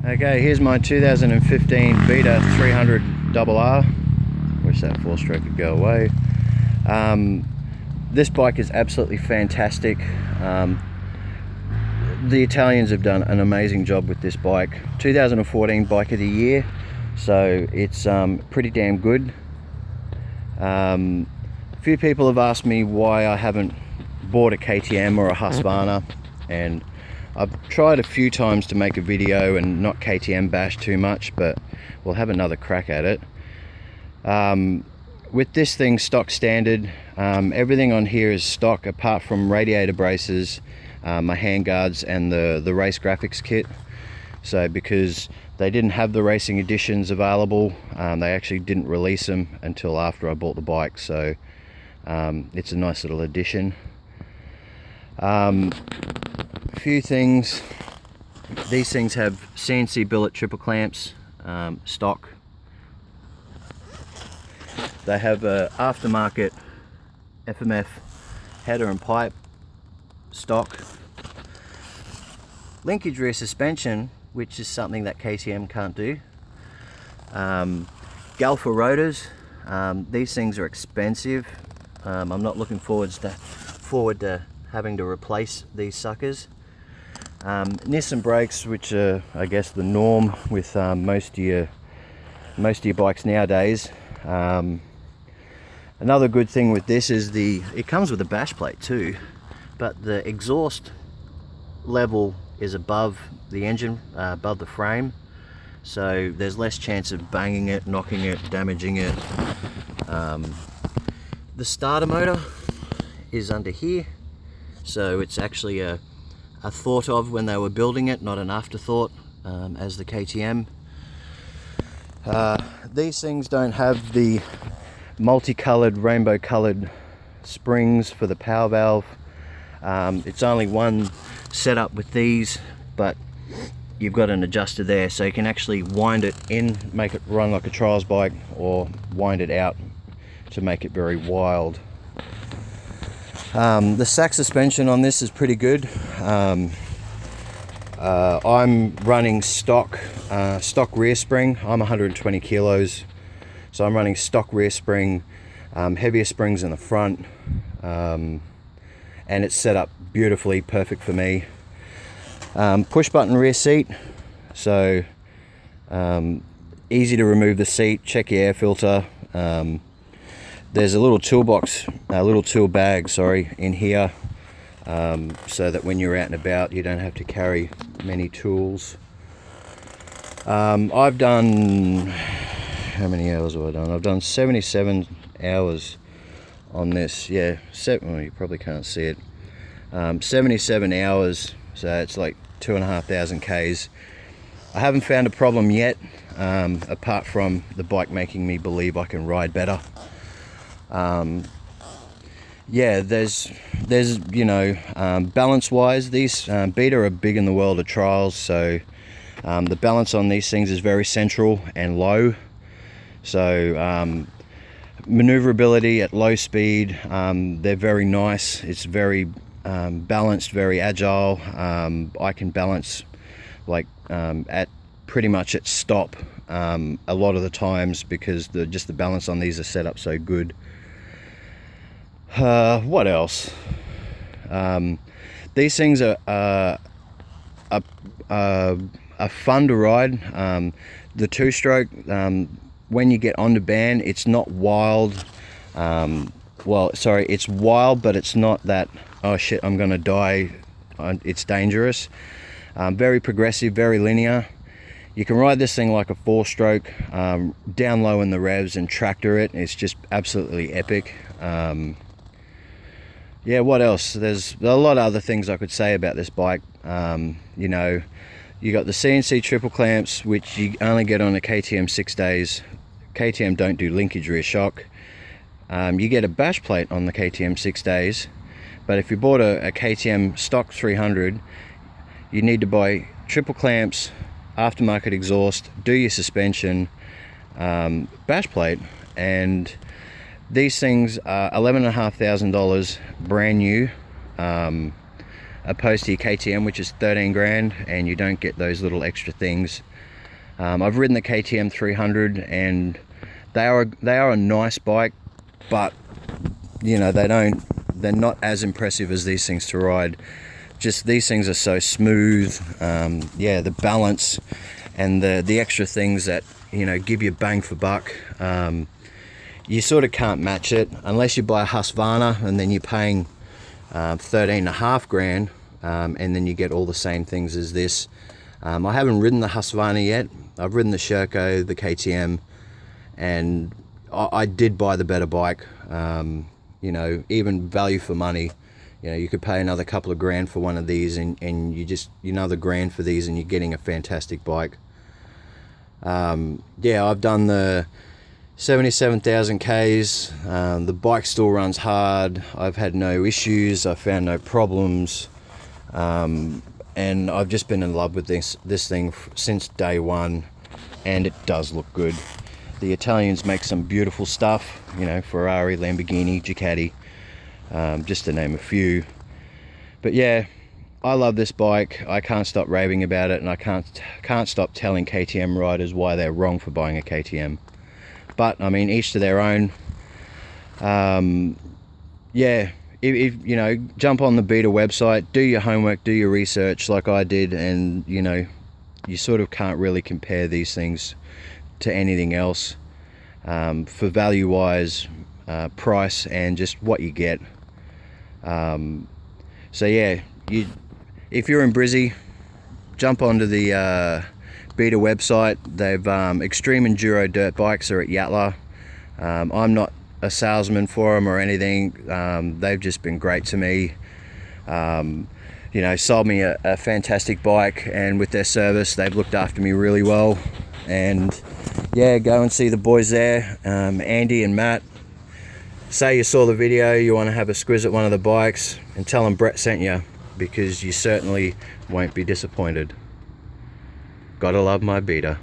Okay, here's my 2015 Beta 300 RR. Wish that 4-stroke could go away. This bike is absolutely fantastic. The Italians have done an amazing job with this bike. 2014 Bike of the Year, so it's pretty damn good. A few people have asked me why I haven't bought a KTM or a Husqvarna, and I've tried a few times to make a video and not KTM bash too much, but we'll have another crack at it. With this thing stock standard, everything on here is stock apart from radiator braces, my handguards and the race graphics kit. So because they didn't have the racing editions available, they actually didn't release them until after I bought the bike, so it's a nice little addition. A few things. These things have CNC billet triple clamps, stock. They have a aftermarket FMF header and pipe, stock. Linkage rear suspension, which is something that KTM can't do. Galfa rotors. These things are expensive. I'm not looking forward to having to replace these suckers. Nissan brakes, which are, I guess, the norm with most of your bikes nowadays. Another good thing with this is it comes with a bash plate too, but the exhaust level is above the engine, above the frame, so there's less chance of banging it, knocking it, damaging it. The starter motor is under here, so it's actually a thought of when they were building it, not an afterthought, as the KTM. These things don't have the multicolored, rainbow colored springs for the power valve. It's only one setup with these, but you've got an adjuster there, so you can actually wind it in, make it run like a trials bike, or wind it out to make it very wild. The sack suspension on this is pretty good. I'm running stock rear spring. I'm 120 kilos, so I'm running stock rear spring, heavier springs in the front, and it's set up beautifully, perfect for me. Push button rear seat, so easy to remove the seat, check your air filter. There's a little tool bag, in here, so that when you're out and about you don't have to carry many tools. I've done, how many hours have I done? I've done 77 hours on this. Yeah, well, you probably can't see it. 77 hours, so it's like 2,500 Ks. I haven't found a problem yet, apart from the bike making me believe I can ride better. Yeah, there's balance wise, these Beta are big in the world of trials, so the balance on these things is very central and low, so maneuverability at low speed, they're very nice. It's very balanced, very agile. I can balance like at pretty much at stop a lot of the times, because just the balance on these are set up so good. What else? These things are fun to ride. The two-stroke, when you get onto band, it's not wild. It's wild, but it's not that, oh shit, I'm gonna die, it's dangerous. Very progressive, very linear. You can ride this thing like a 4-stroke, down low in the revs and tractor it. It's just absolutely epic. Yeah, what else? There's a lot of other things I could say about this bike. You got the CNC triple clamps, which you only get on a KTM 6 days. KTM don't do linkage rear shock. You get a bash plate on the KTM 6 days, but if you bought a KTM stock 300, you need to buy triple clamps, aftermarket exhaust, do your suspension, bash plate, and these things are $11,500 brand new. opposed to your KTM, which is 13 grand, and you don't get those little extra things. I've ridden the KTM 300, and they are a nice bike, but you know, they're not as impressive as these things to ride. Just these things are so smooth. Yeah, the balance and the extra things that, you know, give you bang for buck. You sort of can't match it unless you buy a Husqvarna, and then you're paying 13.5 grand, and then you get all the same things as this. I haven't ridden the Husqvarna yet. I've ridden the Sherco, the KTM, and I did buy the better bike. You know, even value for money. You know, you could pay another couple of grand for one of these, and another grand for these, and you're getting a fantastic bike. Yeah, I've done the 77,000 Ks. The bike still runs hard. I've had no issues. I've found no problems. And I've just been in love with this thing since day one, and it does look good. The Italians make some beautiful stuff, you know, Ferrari, Lamborghini, Ducati, just to name a few. But yeah, I love this bike. I can't stop raving about it, and I can't stop telling KTM riders why they're wrong for buying a KTM. But I mean, each to their own. Yeah, if you know, jump on the Beta website, do your homework, do your research like I did, and you know, you sort of can't really compare these things to anything else, for value wise, price, and just what you get. So yeah, if you're in Brizzy, jump onto the Beta website. They've extreme enduro dirt bikes are at Yatla. I'm not a salesman for them or anything. They've just been great to me. You know, sold me a fantastic bike, and with their service, they've looked after me really well. And yeah, go and see the boys there, Andy and Matt. Say you saw the video, you want to have a squiz at one of the bikes, and tell them Brett sent you, because you certainly won't be disappointed. Gotta love my Beta.